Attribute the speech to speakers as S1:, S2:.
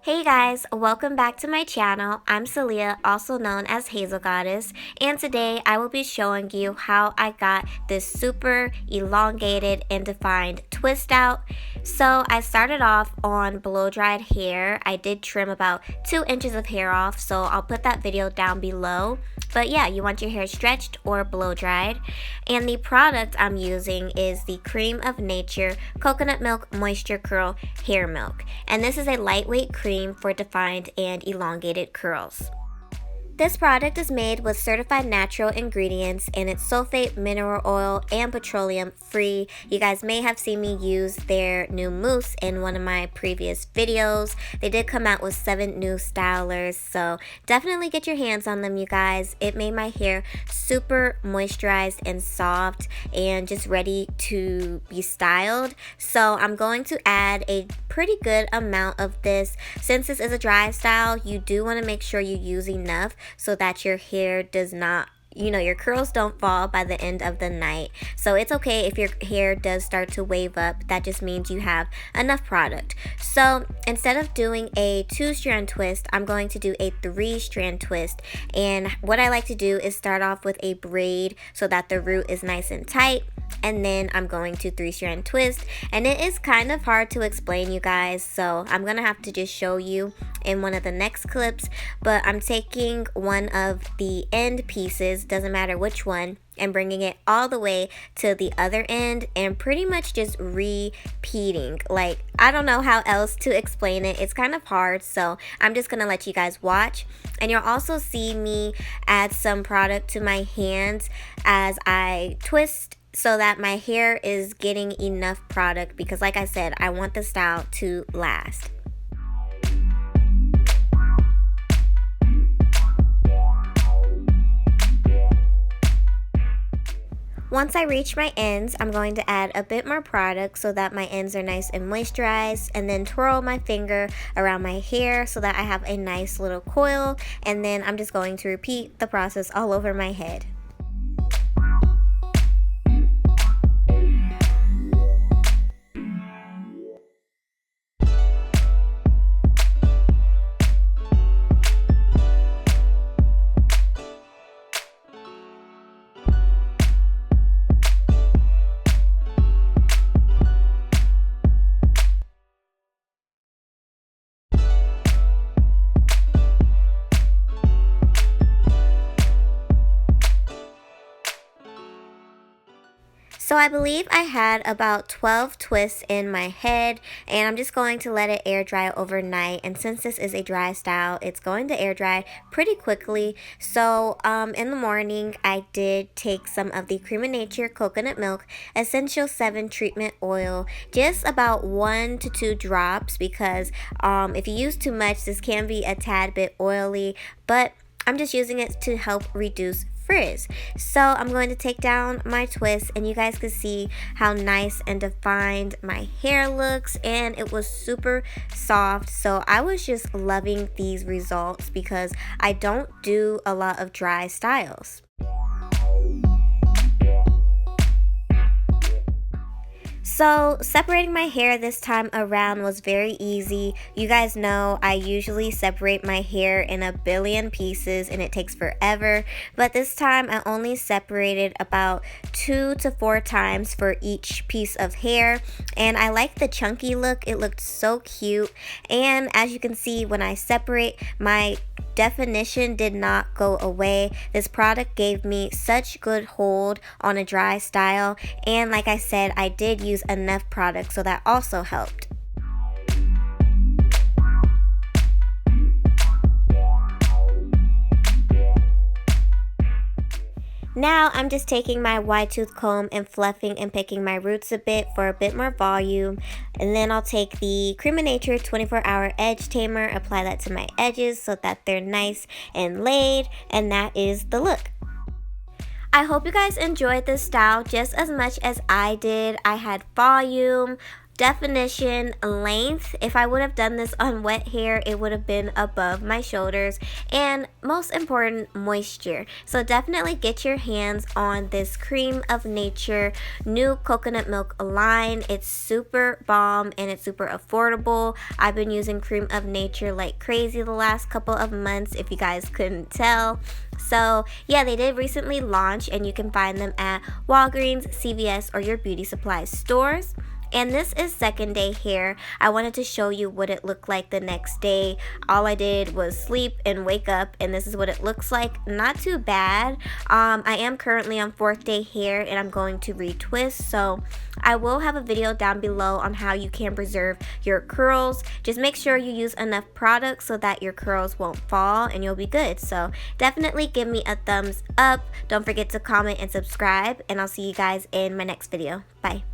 S1: Hey guys, welcome back to my channel. I'm Celia, also known as Hazel Goddess, and today I will be showing you how I got this super elongated and defined twist out. So I started off on blow dried hair. I did trim about 2 inches of hair off, so I'll put that video down below. But yeah, you want your hair stretched or blow dried. And the product I'm using is the Creme of Nature Coconut Milk Moisture Curl Hair Milk. And this is a lightweight cream for defined and elongated curls. This product is made with certified natural ingredients and it's sulfate, mineral oil, and petroleum free. You guys may have seen me use their new mousse in one of my previous videos. They did come out with 7 new stylers, so definitely get your hands on them, you guys. It made my hair super moisturized and soft and just ready to be styled. So I'm going to add a pretty good amount of this. Since this is a dry style, you do want to make sure you use enough so that your hair does not, your curls don't fall by the end of the night. So it's okay if your hair does start to wave up. That just means you have enough product. So instead of doing a 2-strand twist, I'm going to do a 3-strand twist. And what I like to do is start off with a braid so that the root is nice and tight. And then I'm going to 3-strand twist, and it is kind of hard to explain, you guys, so I'm gonna have to just show you in one of the next clips. But I'm taking one of the end pieces, doesn't matter which one, and bringing it all the way to the other end and pretty much just repeating. Like, I don't know how else to explain it. It's kind of hard, so I'm just gonna let you guys watch. And you'll also see me add some product to my hands as I twist so that my hair is getting enough product, because like I said, I want the style to last. Once I reach my ends, I'm going to add a bit more product so that my ends are nice and moisturized, and then twirl my finger around my hair so that I have a nice little coil, and then I'm just going to repeat the process all over my head. So I believe I had about 12 twists in my head, and I'm just going to let it air dry overnight. And since this is a dry style, it's going to air dry pretty quickly. So in the morning, I did take some of the Creme of Nature Coconut Milk Essential 7 Treatment Oil, just about 1 to 2 drops, because if you use too much, this can be a tad bit oily, but I'm just using it to help reduce frizz. So I'm going to take down my twist, and you guys can see how nice and defined my hair looks, and it was super soft. So I was just loving these results because I don't do a lot of dry styles. So separating my hair this time around was very easy. You guys know I usually separate my hair in a billion pieces and it takes forever, but this time I only separated about 2 to 4 times for each piece of hair, and I like the chunky look. It looked so cute, and as you can see, when I separate, my definition did not go away. This product gave me such good hold on a dry style, and like I said, I did use enough product, so that also helped. Now I'm just taking my wide tooth comb and fluffing and picking my roots a bit for a bit more volume, and then I'll take the Creme of Nature 24-Hour Edge Tamer, apply that to my edges so that they're nice and laid, and that is the look. I hope you guys enjoyed this style just as much as I did. I had volume, Definition, length. If I would have done this on wet hair, it would have been above my shoulders. And most important, moisture. So definitely get your hands on this Creme of Nature new coconut milk line. It's super bomb and it's super affordable. I've been using Creme of Nature like crazy the last couple of months, if you guys couldn't tell. So yeah, they did recently launch and you can find them at Walgreens, CVS, or your beauty supplies stores. And this is second day hair. I wanted to show you what it looked like the next day. All I did was sleep and wake up, and this is what it looks like. Not too bad. I am currently on fourth day hair and I'm going to retwist, so I will have a video down below on how you can preserve your curls. Just make sure you use enough product so that your curls won't fall and you'll be good. So definitely give me a thumbs up. Don't forget to comment and subscribe, and I'll see you guys in my next video. Bye.